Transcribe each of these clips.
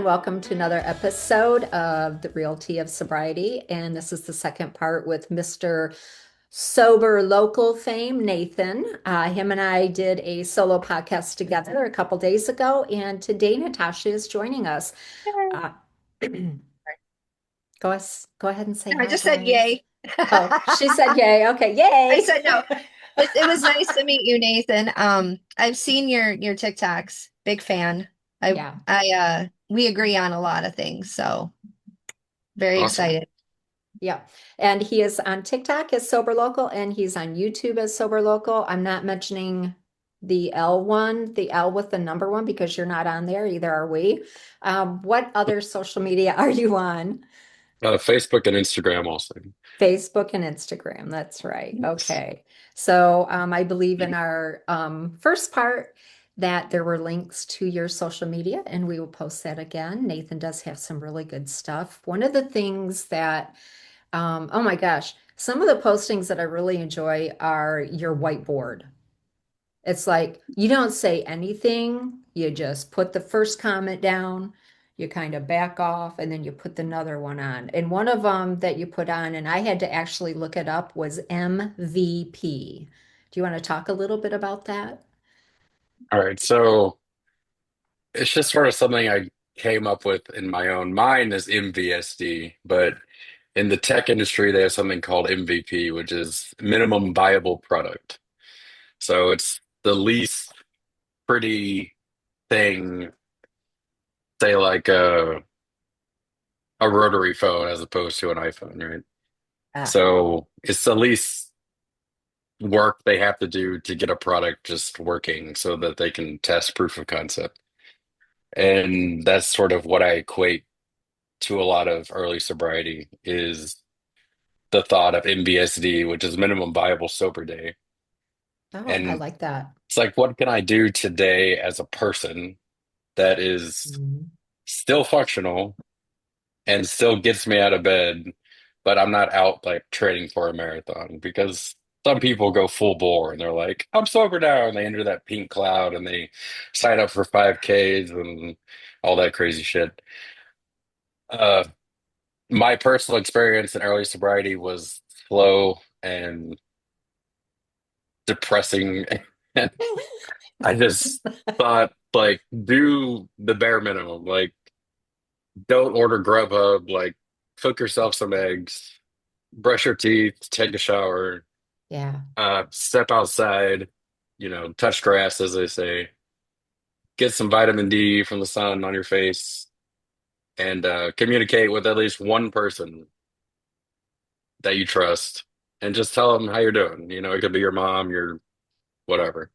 welcome to another episode of the Real Tea of Sobriety. And this is the second part with Mr. Sober Local fame, Nathan. Him and I did a solo podcast together a couple days ago, and today Natasha is joining us. Uh, go ahead and say I hi, just said guys. yay. Oh, she said yay. Okay, I yay. said no. It was nice to meet you, Nathan. I've seen your TikToks. Big fan. Yeah. We agree on a lot of things, so very Awesome. excited. Yeah. And he is on TikTok as Sober Local and he's on YouTube as Sober Local. I'm not mentioning the L one, the L with the number one, because you're not on there. Either are we. What other social media are you on? Facebook and Instagram also. Facebook and Instagram. That's right. Yes. Okay. So I believe in our first part that there were links to your social media, and we will post that again. Nathan does have some really good stuff. One of the things that oh my gosh. Some of the postings that I really enjoy are your whiteboard. It's like you don't say anything, you just put the first comment down, you kind of back off, and then you put another one on. And one of them that you put on, and I had to actually look it up, was MVP. Do you want to talk a little bit about that? All right. So it's just sort of something I came up with in my own mind as MVSD, but in the tech industry, they have something called MVP, which is minimum viable product. So it's the least pretty thing, say like a rotary phone as opposed to an iPhone, right? Ah, So it's the least work they have to do to get a product just working so that they can test proof of concept. And that's sort of what I equate to a lot of early sobriety is the thought of MBSD, which is minimum viable sober day. oh, I And like that. it's like, what can I do today as a person that is Mhm. still functional and still gets me out of bed, but I'm not out like training for a marathon because some people go full bore and they're like, I'm sober now, and they enter that pink cloud and they sign up for 5Ks and all that crazy shit. Uh, my personal experience in early sobriety was slow and depressing. And I just thought, like, do the bare minimum. Like, don't order Grubhub. Like, cook yourself some eggs, brush your teeth, take a shower, Yeah. step outside, touch grass, as they say, get some vitamin D from the sun on your face, and communicate with at least one person that you trust and just tell them how you're doing. It could be your mom, your whatever.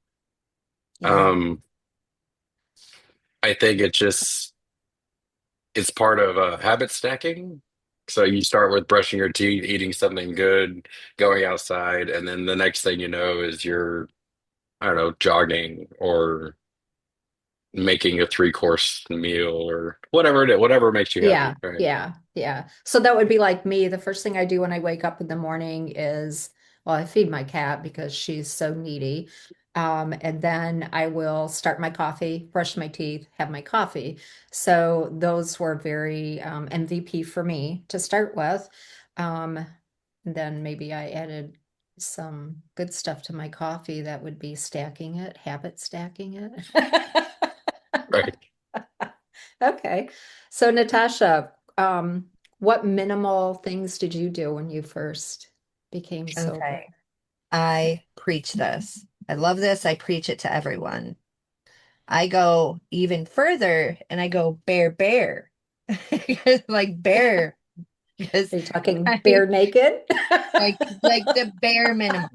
Yeah. Um, I think it's part of habit stacking. So you start with brushing your teeth, eating something good, going outside, and then the next thing you know is you're, I don't know, jogging or making a three-course meal or whatever it is, whatever makes you Yeah, happy, right? yeah, yeah. So that would be like me. The first thing I do when I wake up in the morning is, well, I feed my cat because she's so needy. And then I will start my coffee, brush my teeth, have my coffee. So those were very MVP for me to start with. And then maybe I added some good stuff to my coffee that would be stacking it, habit stacking it. Right. Okay. So Natasha, what minimal things did you do when you first became sober? Okay. I preach this. I love this. I preach it to everyone. I go even further and I go bear. Like bear because Are you talking I bare naked? like the bare minimum.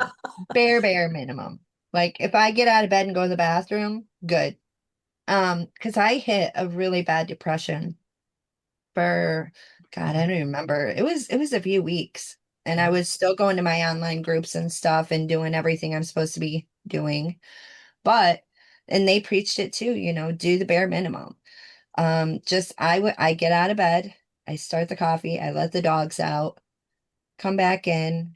Bare minimum. Like if I get out of bed and go to the bathroom, good. Because I hit a really bad depression for God, I don't even remember. It was a few weeks. And I was still going to my online groups and stuff and doing everything I'm supposed to be doing. But and they preached it too, do the bare minimum. Just I get out of bed, I start the coffee, I let the dogs out, come back in,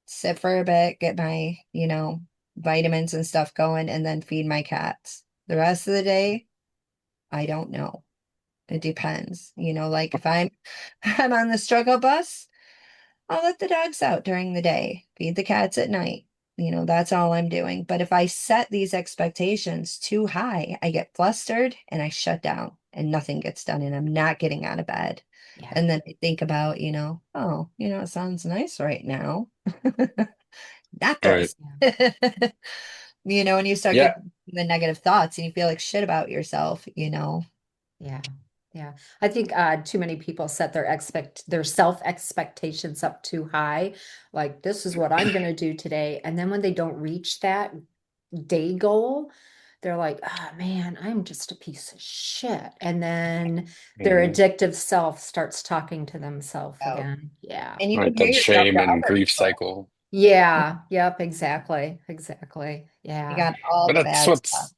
sit for a bit, get my, vitamins and stuff going, and then feed my cats. The rest of the day, I don't know. It depends. Like if I'm I'm on the struggle bus, I'll let the dogs out during the day, feed the cats at night. That's all I'm doing. But if I set these expectations too high, I get flustered and I shut down and nothing gets done and I'm not getting out of bed. Yeah. And then I think about, oh, it sounds nice right now. Not Right. this. And you start Yeah. getting the negative thoughts and you feel like shit about yourself. Yeah. Yeah. I think too many people set their self expectations up too high. Like this is what I'm going to do today. And then when they don't reach that day goal, they're like, oh man, I'm just a piece of shit. And then their Mhm. addictive self starts talking to themselves Oh. again. Yeah. And you Right. compare That yourself shame to and other grief people. cycle. Yeah. Yep. Exactly. Exactly. You Yeah. got all But the bad stuff.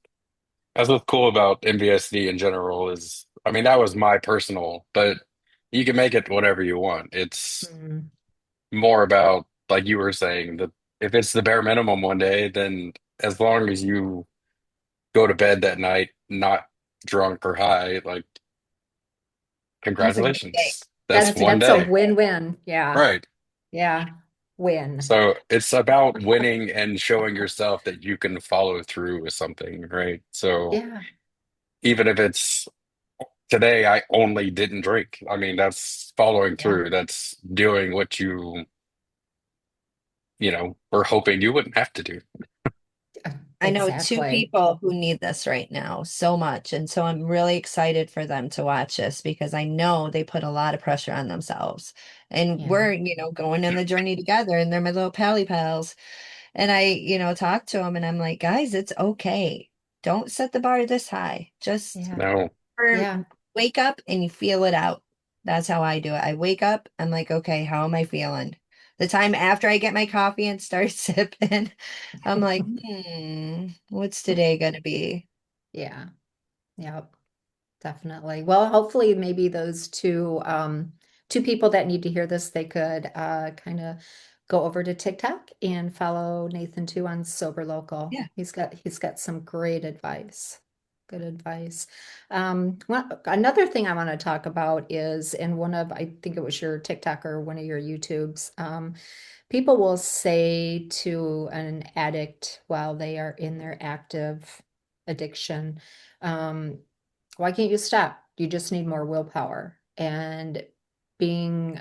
that's what's cool about MBSD in general is, I mean, that was my personal, but you can make it whatever you want. It's Mm, more about, like you were saying, that if it's the bare minimum one day, then as long as you go to bed that night not drunk or high, like That's a good day. congratulations. That's that's That's a one good that's a day. day. win-win. Yeah. Right. Yeah. Win. So it's about winning and showing yourself that you can follow through with something, right? So Yeah. even if it's today, I only didn't drink. I mean, that's following Yeah. through. That's doing what were hoping you wouldn't have to do. I know two Exactly. people who need this right now so much. And so I'm really excited for them to watch this because I know they put a lot of pressure on themselves. And Yeah. we're, going on the journey together and they're my little pally pals. And I, talk to them and I'm like, guys, it's okay. Don't set the bar this high. Just Yeah. No, or Yeah. wake up and you feel it out. That's how I do it. I wake up, I'm like, okay, how am I feeling? The time after I get my coffee and start sipping, I'm like, what's today gonna be? Yeah. Yep. Definitely. Well, hopefully maybe those two people that need to hear this, they could kind of go over to TikTok and follow Nathan too on Sober Local. Yeah, He's got some great advice. Good advice. Another thing I want to talk about is in one of, I think it was your TikTok or one of your YouTubes, people will say to an addict while they are in their active addiction, um, why can't you stop? You just need more willpower. And being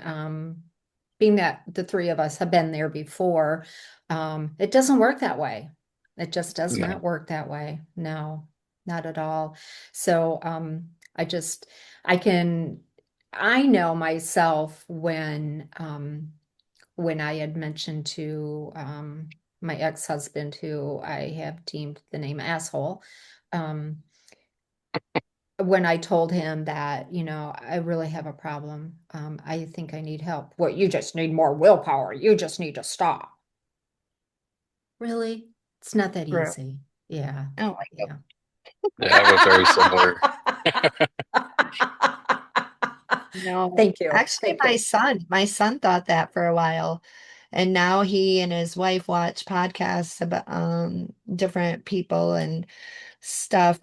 being that the three of us have been there before, it doesn't work that way. It just does no. not work that way. No, not at all. So I just I can I know myself when I had mentioned to my ex-husband, who I have deemed the name asshole, um, when I told him that, I really have a problem. I think I need help. Well, you just need more willpower. You just need to stop. Really? It's not that true. easy. Yeah. I don't like it. Yeah. Yeah, I have a very similar. No, Thank you. actually, Thank my you. son, my son thought that for a while, and now he and his wife watch podcasts about different people and stuff.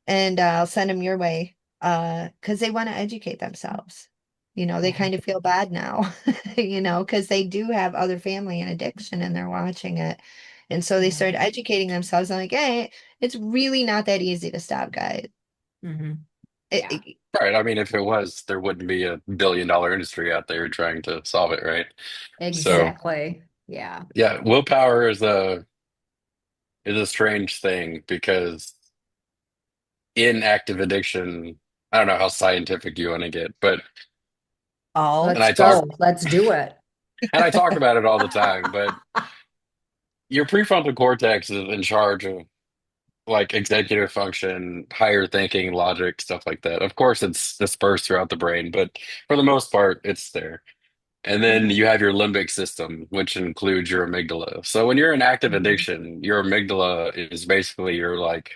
And I'll send them your way because they want to educate themselves. They Yeah. kind of feel bad now, because they do have other family and addiction and they're watching it. And so they Yeah. start educating themselves. I'm like, hey, it's really not that easy to stop, guys. Hmm. It, Yeah. it- Right. I mean, if it was, there wouldn't be a billion-dollar industry out there trying to solve it, right? So, Exactly. Yeah. yeah, willpower is a strange thing because in active addiction, I don't know how scientific you want to get, but all and Let's I talk go. Let's do it. and I talk about it all the time, but your prefrontal cortex is in charge of like executive function, higher thinking, logic, stuff like that. Of course, it's dispersed throughout the brain, but for the most part, it's there. And then Yeah. you have your limbic system, which includes your amygdala. So when you're in active Mhm. addiction, your amygdala is basically your like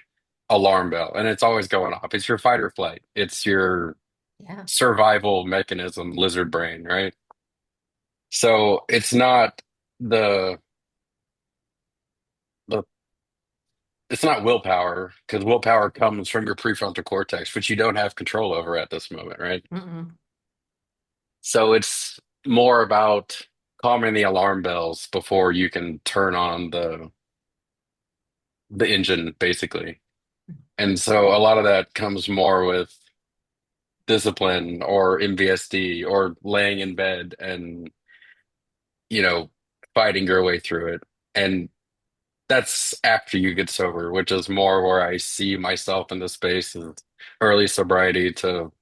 alarm bell, and it's always going off. It's your fight or flight. It's your Yeah. survival mechanism, lizard brain, right? So it's not the the it's not willpower because willpower comes from your prefrontal cortex, which you don't have control over at this moment, right? Mm-mm. So it's more about calming the alarm bells before you can turn on the engine, basically. And so a lot of that comes more with discipline or MVSD or laying in bed and, you know, fighting your way through it. And that's after you get sober, which is more where I see myself in the space of early sobriety to,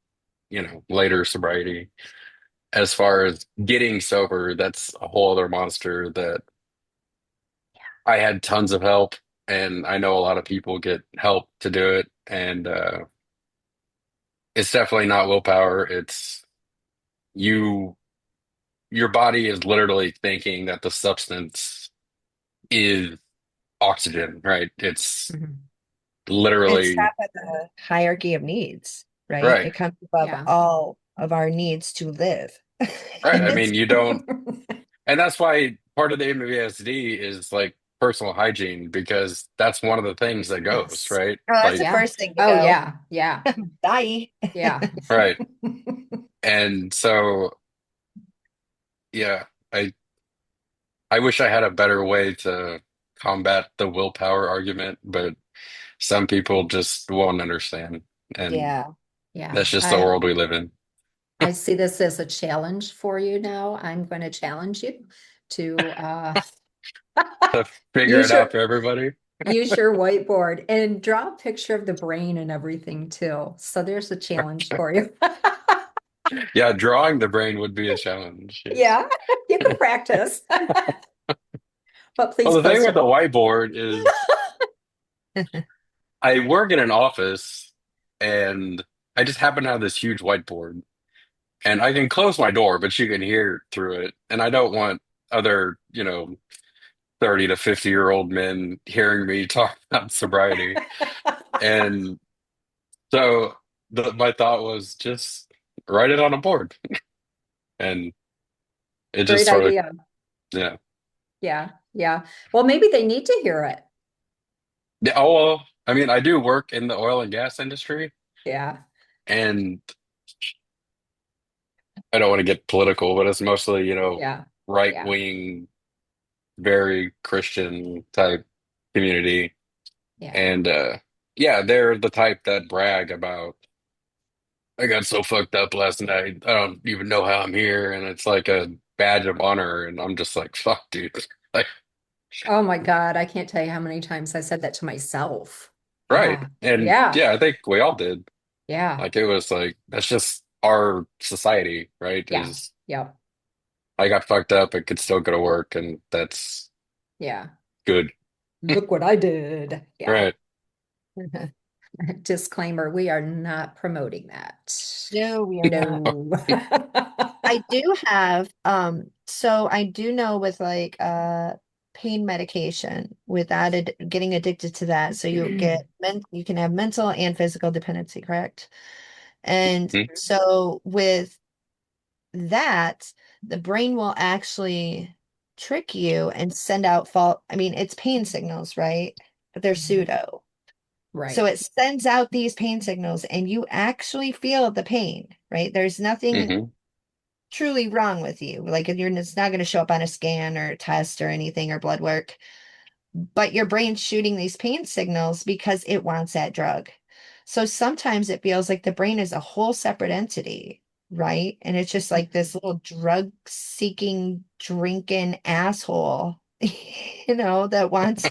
later sobriety. As far as getting sober, that's a whole other monster that I had tons of help, and I know a lot of people get help to do it. And it's definitely not willpower. It's you, your body is literally thinking that the substance is oxygen, right? It's Mhm. It's literally top of the hierarchy of needs, right? right. It comes above Yeah. all of our needs to live. Right. And I it's mean, you don't, and that's why part of the MVSD is like personal hygiene because that's one of the things that goes, Yes. right? oh, that's the Like, Yeah. first thing to Oh, go. yeah. Yeah. Bye. Yeah. right. And so, yeah, I wish I had a better way to combat the willpower argument, but some people just won't understand. And Yeah. Yeah. that's just the I world we live in. I see this as a challenge for you now. I'm going to challenge you to To figure it use out your for everybody. use your whiteboard and draw a picture of the brain and everything too. So there's a challenge for you. Yeah, drawing the brain would be a challenge. Yes. Yeah, you can practice. But Well, please the thing post with the it. whiteboard is I work in an office and I just happen to have this huge whiteboard and I can close my door, but you can hear through it. And I don't want other, 30 to 50-year-old men hearing me talk about sobriety. And so my thought was just write it on a board. And it just Great sort of, idea. yeah. Yeah, yeah. Well, maybe they need to hear it. Yeah, oh, well, I mean, I do work in the oil and gas industry, Yeah, and I don't want to get political, but it's mostly, yeah, right yeah, wing, very Christian type community. yeah. And yeah, they're the type that brag about, I got so fucked up last night. I don't even know how I'm here. And it's like a badge of honor. And I'm just like, fuck, dude. Like, Oh my God, I can't tell you how many times I said that to myself. right. Yeah, And yeah, yeah, I think we all did. yeah, Like, it was like, that's just our society, right? yeah, Is yeah, I got fucked up and could still go to work. And that's yeah. good. Look what I did. Yeah. Right. Disclaimer, we are not promoting that. No, we are not. No. I do have so I do know with like pain medication with added getting addicted to that so you can have mental and physical dependency, correct? And Mhm. so with that the brain will actually trick you and send out I mean it's pain signals, right? But they're pseudo. So Right. it sends out these pain signals and you actually feel the pain, right? There's nothing Hmm. truly wrong with you. Like it's not going to show up on a scan or a test or anything or blood work, but your brain's shooting these pain signals because it wants that drug. So sometimes it feels like the brain is a whole separate entity, right? And it's just like this little drug seeking, drinking asshole, that wants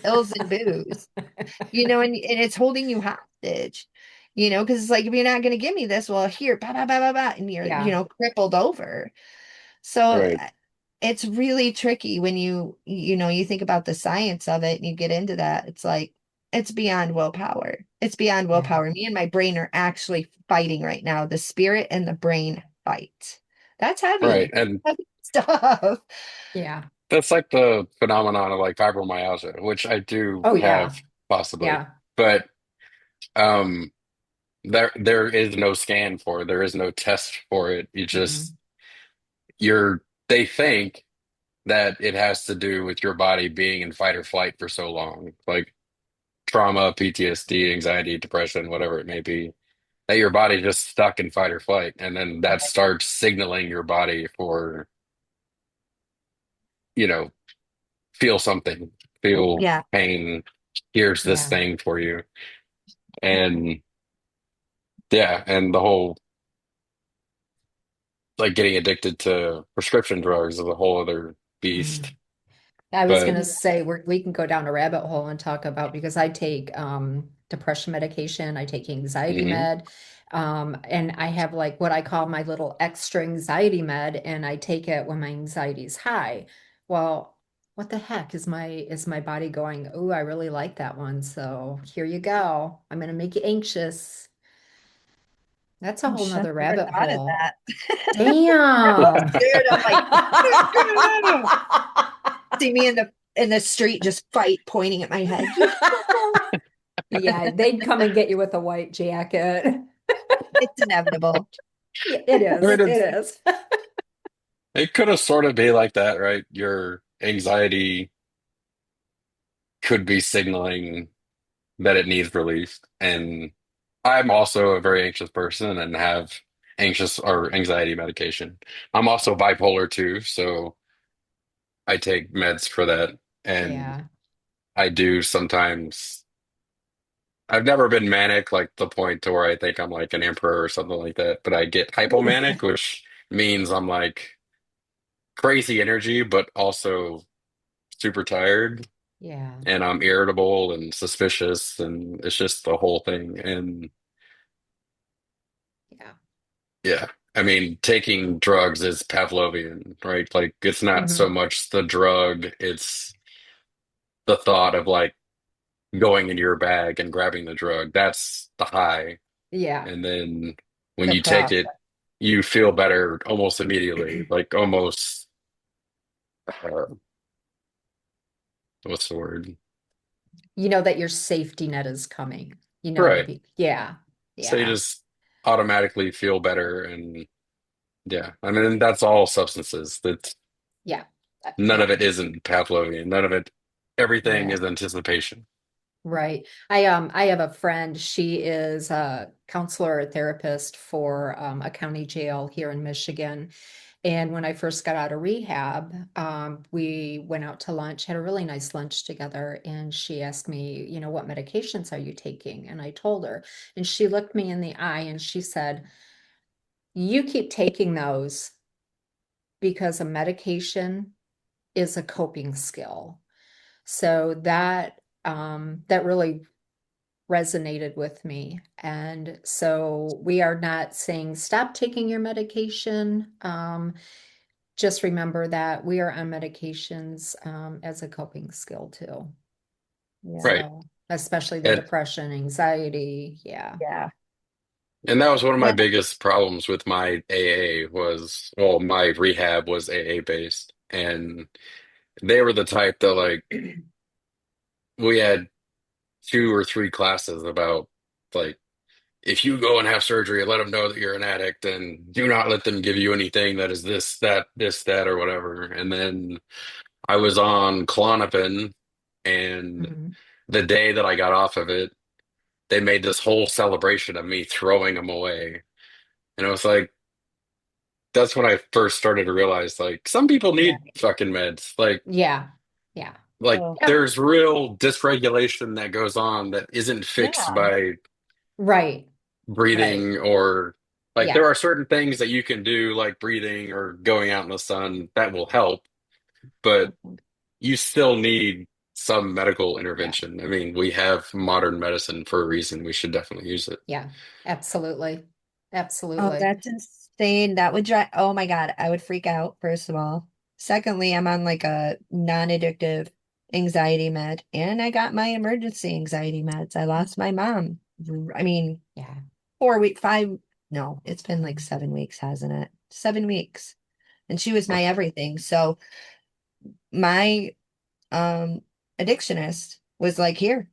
pills and booze, and it's holding you hostage. Because it's like, if you're not going to give me this, well, here, bah, bah, bah, bah, bah, and you're, Yeah. crippled over. So Right. it's really tricky when you think about the science of it and you get into that. It's like, it's beyond willpower. It's beyond Yeah. willpower. Me and my brain are actually fighting right now. The spirit and the brain fight. That's Right. heavy. And Heavy stuff. Yeah. that's like the phenomenon of like fibromyalgia, which I do Oh have yeah. possibly. Yeah. But um there is no scan for it. There is no test for it. You just Mm-mm. they think that it has to do with your body being in fight or flight for so long. Like trauma, PTSD, anxiety, depression, whatever it may be, that your body just stuck in fight or flight. And then that Right. starts signaling your body for, you know, feel something, feel Yeah. pain. Here's this Yeah. thing for you. And yeah, and the whole like getting addicted to prescription drugs is a whole other Mm. beast. I was But gonna say we can go down a rabbit hole and talk about because I take depression medication, I take anxiety mhm. med, and I have like what I call my little extra anxiety med, and I take it when my anxiety's high. Well, what the heck is my body going, oh, I really like that one, so here you go. I'm gonna make you anxious. That's a whole Gosh, I nother never rabbit thought of hole. that. I was Damn. scared. I'm like, see me in the street just fight, pointing at my head. You Yeah, they'd come and get you with a white jacket. it's inevitable. Yeah, it I is. mean, It is. it could have sort of be like that, right? Your anxiety could be signaling that it needs released. And I'm also a very anxious person and have anxious or anxiety medication. I'm also bipolar too, so I take meds for that. And Yeah. I do sometimes, I've never been manic like the point to where I think I'm like an emperor or something like that, but I get hypomanic, which means I'm like crazy energy, but also super tired Yeah. and I'm irritable and suspicious and it's just the whole thing. And Yeah. yeah, I mean, taking drugs is Pavlovian, right? Like it's not so Hmm. much the drug, it's the thought of like going into your bag and grabbing the drug. That's the high. Yeah. And then when The you take process. it, you feel better almost immediately, like almost, uh, what's the word? You know that your safety net is coming. You know, Right. yeah. So you Yeah. just automatically feel better. And yeah, I mean, that's all substances. That's Yeah. none of Yeah. it isn't Pavlovian. None of it, everything Yeah. is anticipation. Right. I have a friend. She is a counselor or therapist for a county jail here in Michigan. And when I first got out of rehab, we went out to lunch, had a really nice lunch together, and she asked me, you know, what medications are you taking? And I told her, and she looked me in the eye and she said, you keep taking those because a medication is a coping skill. So that really resonated with me. And so we are not saying stop taking your medication. Just remember that we are on medications as a coping skill too. Yeah. Right. So, especially the And depression, anxiety. Yeah. Yeah. and that was one of my Yeah. biggest problems with my AA was, well, my rehab was AA based. And they were the type that like we had two or three classes about like if you go and have surgery, let them know that you're an addict and do not let them give you anything that is this, that, this, that, or whatever. And then I was on Klonopin, and Mhm. the day that I got off of it, they made this whole celebration of me throwing them away. And I was like, that's when I first started to realize like some people need Right. fucking meds. Yeah. Yeah. Like Oh, Yep. there's real dysregulation that goes on that isn't fixed yeah. by Right. Right. breathing or like there Yeah. are certain things that you can do like breathing or going out in the sun that will help, but Mhm. you still need some medical Yeah. intervention. I mean, we have modern medicine for a reason. We should definitely use it. Yeah. Absolutely. Oh, Absolutely. that's insane. That would drive, oh my God, I would freak out, first of all. Secondly, I'm on like a non-addictive anxiety med, and I got my emergency anxiety meds. I lost my mom. I mean, Yeah. 4 week, five, no, it's been like 7 weeks, hasn't it? 7 weeks. And she was my everything. So my addictionist was like, here.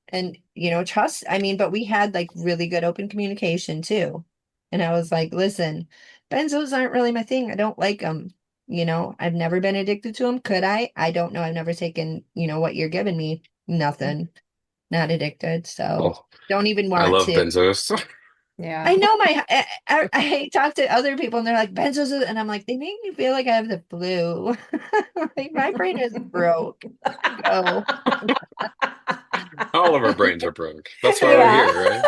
And trust, I mean, but we had like really good open communication too. And I was like, listen, benzos aren't really my thing. I don't like them. I've never been addicted to them. Could I? I don't know. I've never taken, what you're giving me. Nothing. Not addicted. So Well, don't even I want love to. benzos. I Yeah. know I talk to other people and they're like benzos, and I'm like, they make me feel like I have the flu. Like my brain is broke. Go. All of our brains are broke. That's why we're Yeah. here, right?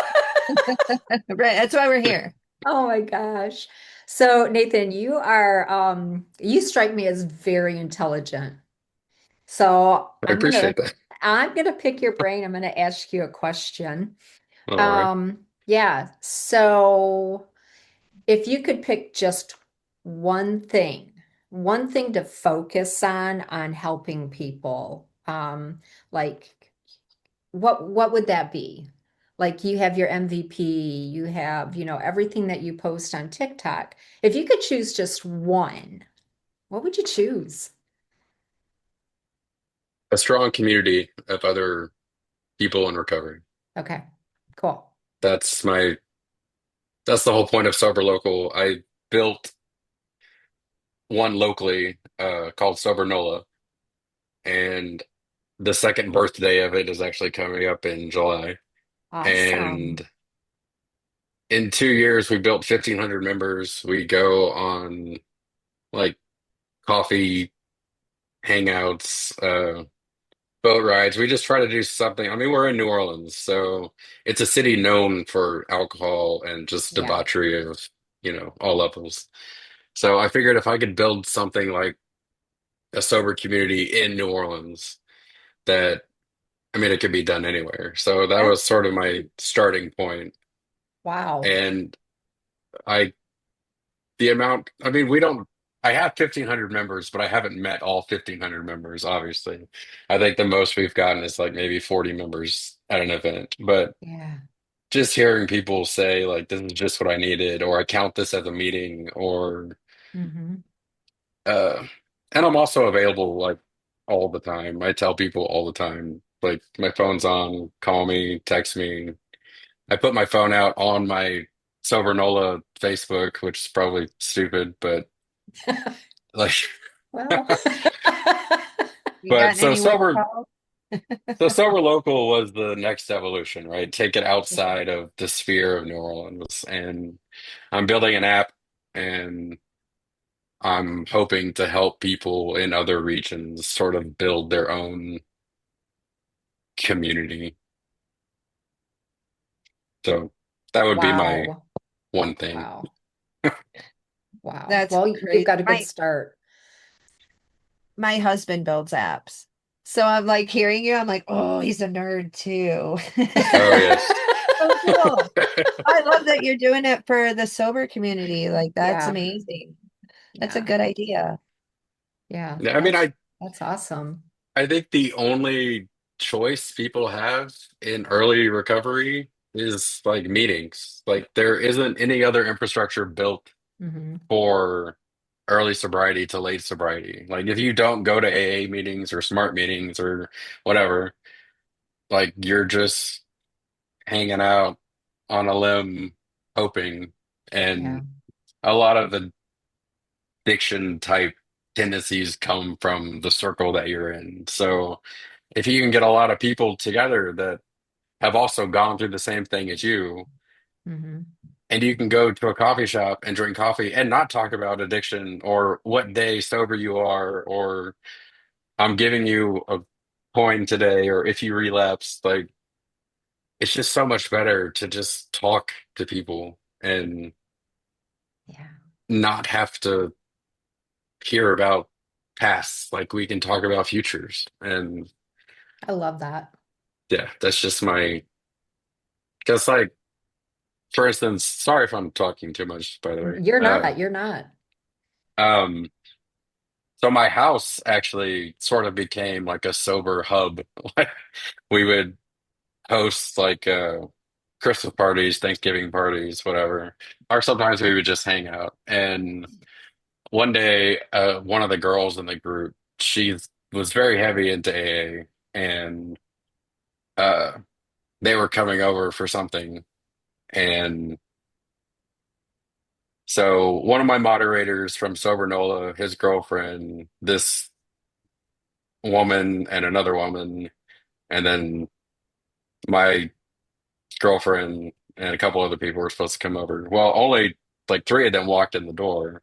Right. That's why we're here. Oh my gosh. So Nathan, you strike me as very intelligent. So I appreciate that. I'm gonna pick your brain. I'm gonna ask you a question. All right. Yeah. So if you could pick just one thing to focus on helping people, like what would that be? Like you have your MVP, you have, everything that you post on TikTok. If you could choose just one, what would you choose? A strong community of other people in recovery. Okay, cool. That's my that's the whole point of Sober Local. I built one locally called Sober Nola, and the second birthday of it is actually coming up in July. Awesome. And in 2 years, we built 1,500 members. We go on like coffee hangouts, boat rides. We just try to do something. I mean, we're in New Orleans, so it's a city known for alcohol and just Yeah. debauchery of, all levels. So I figured if I could build something like a sober community in New Orleans, that, I mean, it could be done anywhere. So that That's was sort of my starting point. Wow. And I, the amount, I mean, I have 1,500 members, but I haven't met all 1,500 members, obviously. I think the most we've gotten is like maybe 40 members at an event. But Yeah. just hearing people say, like, this is just what I needed, or I count this as a meeting, or, Hmm. uh, and I'm also available like all the time. I tell people all the time, like, my phone's on, call me, text me. I put my phone out on my Sober Nola Facebook, which is probably stupid, but like, Well, you but gotten so any wake sober, calls? so sober local was the next evolution, right? Take it outside of the sphere of New Orleans, and I'm building an app, and I'm hoping to help people in other regions sort of build their own community. So that would be my wow. one thing. Wow. Wow. That's Well, you've crazy. got a good start. My husband builds apps. So I'm like hearing you, I'm like, oh, he's a nerd too. Oh yes. So cool. I love that you're doing it for the sober community. Like that's Yeah. amazing. That's a Yeah. good idea. Yeah. Yeah, I mean, That's awesome. I think the only choice people have in early recovery is like meetings. Like there isn't any other infrastructure built Hmm. for early sobriety to late sobriety. Like if you don't go to AA meetings or SMART meetings or whatever, like you're just hanging out on a limb hoping. Yeah. And a lot of addiction type tendencies come from the circle that you're in. So if you can get a lot of people together that have also gone through the same thing as you, Hmm. and you can go to a coffee shop and drink coffee and not talk about addiction or what day sober you are, or I'm giving you a coin today, or if you relapse, like it's just so much better to just talk to people and Yeah. not have to hear about pasts. Like we can talk about futures. And I love that. yeah, that's just my, because like, for instance, sorry if I'm talking too much, by the way. You're not. You're not. Um, so my house actually sort of became like a sober hub. Like we would host like Christmas parties, Thanksgiving parties, whatever. Or sometimes we would just hang out. And one day, one of the girls in the group, she was very heavy into AA, and uh, they were coming over for something. And so one of my moderators from Sober Nola, his girlfriend, this woman and another woman, And then my girlfriend and a couple other people were supposed to come over. Well, only like three of them walked in the door,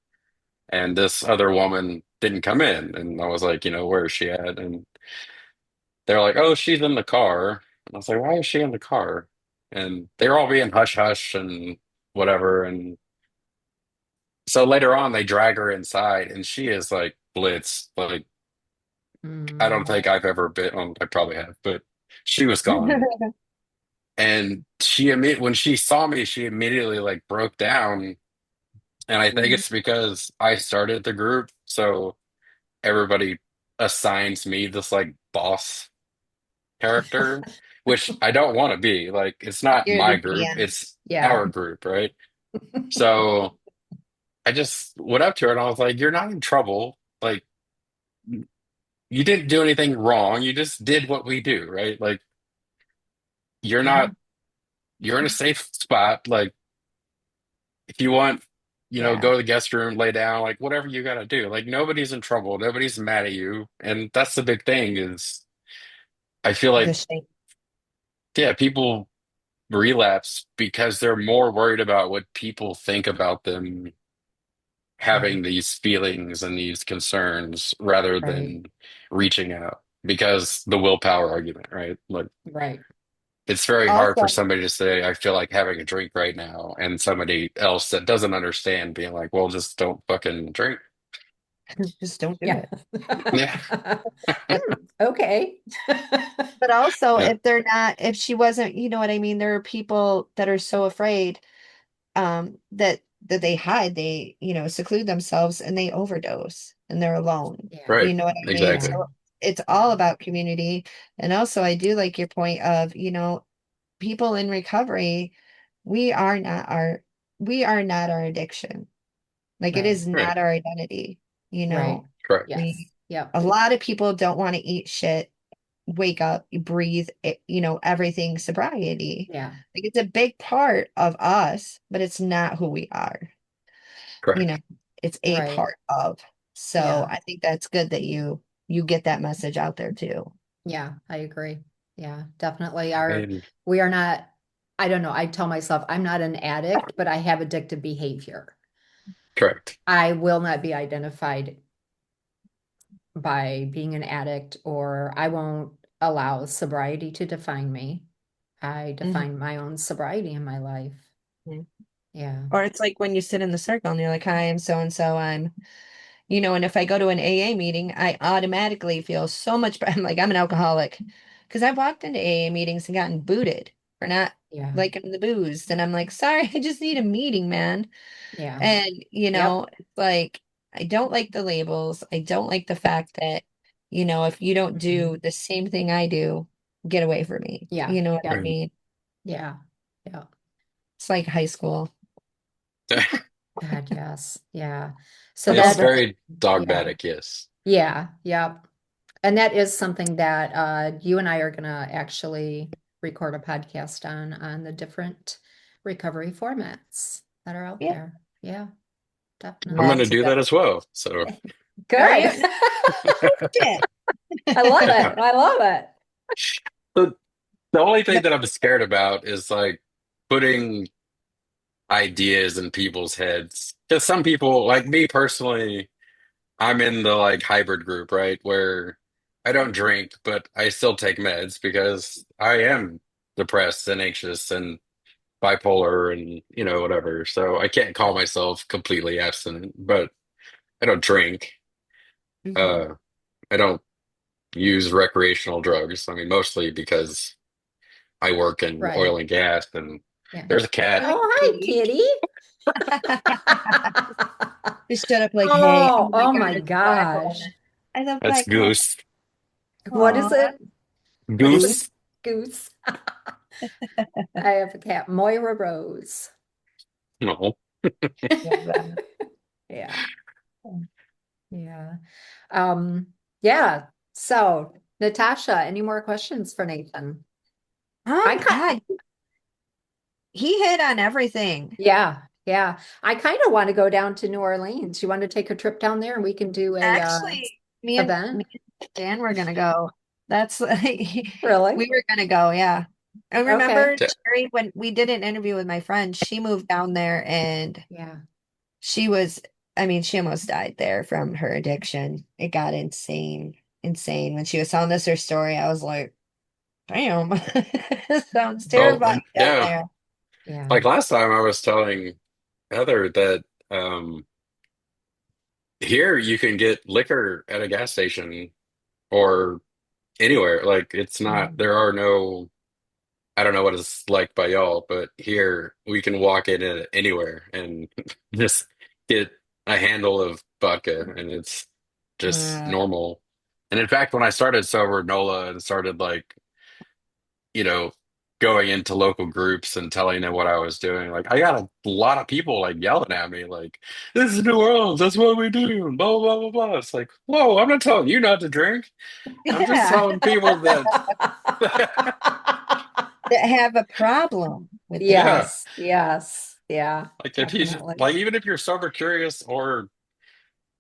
and this other woman didn't come in. And I was like, where is she at? And they're like, oh, she's in the car. And I was like, why is she in the car? And they were all being hush hush and whatever. And so later on, they drag her inside, and she is like blitzed. Like, I don't Mm. think I've ever been on, I probably have, but she was gone. And when she saw me, she immediately like broke down. And I think Mhm. it's because I started the group. So everybody assigns me this like boss character, which I don't want to be. Like, it's not You're my the group, DM. it's Yeah. our group, right? So I just went up to her and I was like, you're not in trouble. Like, you didn't do anything wrong. You just did what we do, right? Like, you're Yeah. not, you're in a safe spot. Like, if you want, Yeah. go to the guest room, lay down, like, whatever you got to do. Like, nobody's in trouble. Nobody's mad at you. And that's the big thing is I feel The like, shame. yeah, people relapse because they're more worried about what people think about them having Right. these feelings and these concerns rather Right. than reaching out because the willpower argument, right? Like, Right. it's very hard for Also, somebody to say, I feel like having a drink right now, and somebody else that doesn't understand being like, well, just don't fucking drink. just don't do Yeah. it. Yeah. Hmm, okay. But also, Yeah. if she wasn't, you know what I mean? There are people that are so afraid that they hide, they, seclude themselves and they overdose and they're alone. Yeah. Right. You know what I mean? Yeah. Exactly. So it's all Yeah. about community. And also, I do like your point of, people in recovery, we are not our we are not our addiction. Like it Right. is Right. not our identity, you Right. know. Correct. We Yes. Yep. A lot of people don't want to eat shit, wake up, breathe, everything sobriety. Yeah. Like it's a big part of us, but it's not who we are. You know, Correct. it's a Right. part of. So Yeah. I think that's good that you get that message out there too. Yeah. I agree. Yeah. Definitely. And We are not, I don't know. I tell myself I'm not an addict, but I have addictive behavior. correct. I will not be identified by being an addict, or I won't allow sobriety to define me. I Mhm. define my own sobriety in my life. Yeah. Or it's like when you sit in the circle and you're like, hi, I'm so and so. And if I go to an AA meeting, I automatically feel so much better. I'm like, I'm an alcoholic. Because I've walked into AA meetings and gotten booted for not Yeah. liking the booze. And I'm like, sorry, I just need a meeting, man. Yeah. And, Yep. it's like, I don't like the labels. I don't like the fact that, if you don't Mhm. do the same thing I do, get away from me. Yeah. You know what I Yep. Right. mean? Yeah. Yeah. It's like high school. God, yes. Yeah. So It's Adult. that, very yeah. dogmatic, yes. Yeah. Yep. And that is something that you and I are going to actually record a podcast on the different recovery formats that are out Yeah. there. Yeah, I'm going definitely. to Love to do go. that as well. So, Are Good. you? Shit. I love it. I love it. the, the only No. thing that I'm scared about is like putting ideas in people's heads. Because some people, like me personally, I'm in the like hybrid group, right? Where I don't drink, but I still take meds because I am depressed and anxious and bipolar and, whatever. So I can't call myself completely abstinent, but I don't drink. Mhm. Uh, I don't use recreational drugs. I mean, mostly because I work in oil Right. and gas and Yeah. there's a cat. Hi, Oh, hi, kitty. kitty. Just shut up like, hey, oh Oh, my oh God, my it's black one. gosh. I love That's black cat. Goose. What is Aw. it? What is it? Goose? Goose. I have a cat, Moira Rose. No. Love that. Yeah. Yeah. Yeah. So, Natasha, any more questions for Nathan? I kind God, he hit on everything. Yeah, yeah. I kind of want to go down to New Orleans. You want to take a trip down there and we can do a Actually, me and event? Dan were gonna go. That's like Really? we were gonna go, yeah. I Okay. remember Sherry when we did an interview with my friend, she moved down there and Yeah. she was, I mean, she almost died there from her addiction. It got insane, insane. When she was telling us her story, I was like, damn, sounds Well, terrifying down yeah. there. Yeah. Like last time I was telling Heather that here you can get liquor at a gas station or anywhere. Like it's not, Mm. there are no, I don't know what it's like by y'all, but here we can walk in it anywhere and just get a handle of vodka and it's just Uh, normal. And in fact, when I started sober NOLA and started like, you know, going into local groups and telling them what I was doing, like I got a lot of people like yelling at me, like, this is New Orleans, that's what we do, blah, blah, blah, blah. It's like, whoa, I'm not telling you not to drink. I'm just yeah, telling people that, that have a problem with it. yeah. Yes. Yes. Yeah, Like if he's definitely. like even if you're sober curious or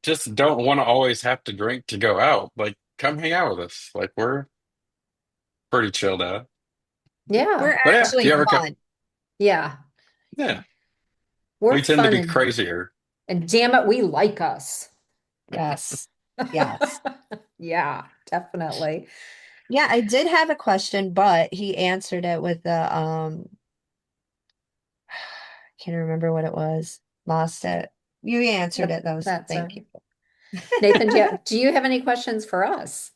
just don't want to always have to drink to go out, like come hang out with us. Like we're pretty chilled out. Yeah. We're But yeah, if actually you ever come, fun. Yeah. yeah, We're we tend to fun be crazier. and damn it, we like us. Yes. Yes. Yeah, definitely. Yeah, I did have a question, but he answered it with the can't remember what it was. Lost it. You answered it though, so That's thank you. Nathan, do you have any questions for us?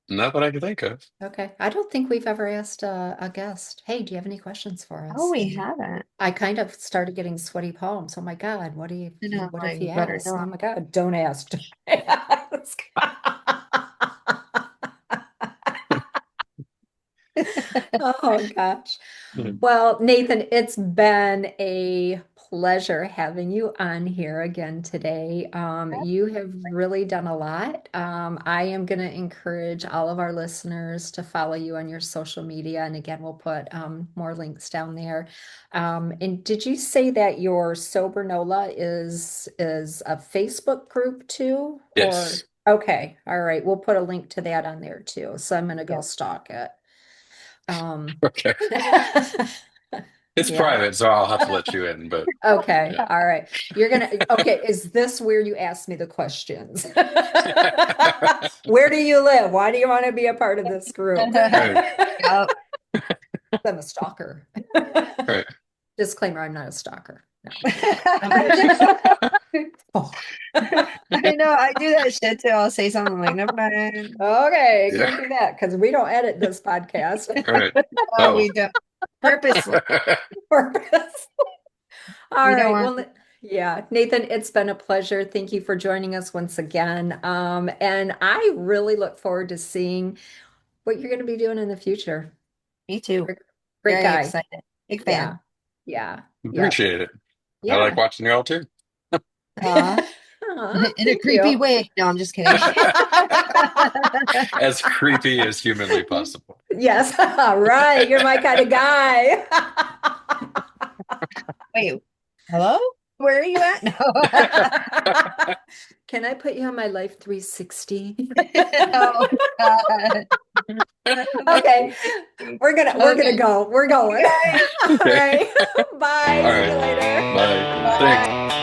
Not that I can think of. Okay. I don't think we've ever asked a guest, hey, do you have any questions for Oh, us? we And haven't. I kind of started getting sweaty palms. Oh my God, I know, what if like, he better asks? Oh not. my God, don't ask. Don't ask. Oh gosh. Mhm. Well, Nathan, it's been a pleasure having you on here again today. You have really done a lot. I am going to encourage all of our listeners to follow you on your social media. And again, we'll put more links down there. And did you say that your Sober Nola is a Facebook group too? Or Yes. okay, all right, we'll put a link to that on there too. So I'm going to go Yeah. stalk it. Um, Okay. It's yeah. private, so I'll have to let you in, but Okay. yeah. All right. Okay. Is this where you ask me the questions? Where do you live? Why do you want to be a part of this group? Right, Yep. I'm a stalker. right. Disclaimer, I'm not a stalker. No. Oh. I know, I do that shit too. I'll say something like, never mind. Okay, Yeah, can't do that because we don't edit this podcast. right. Oh, Oh. we don't purposely. Purpose. All We don't right. want Well, yeah, Nathan, it's been a pleasure. Thank you for joining us once again. And I really look forward to seeing what you're going to be doing in the future. me too. Great, great Very guy. excited. Big fan. Yeah. Yeah. Yep. Appreciate it. I like Yeah. watching y'all too. Aw. Aw, In a thank creepy you. way. No, I'm just kidding. As creepy as humanly possible. Yes. All right. You're my kind of guy. Wait, hello? Where are you at? No. Can I put you on my Life 360? Oh, God. Okay. We're gonna Okay. go. We're going. Okay. All Okay. right. Bye. All See you right. later. Bye. Thanks. Bye.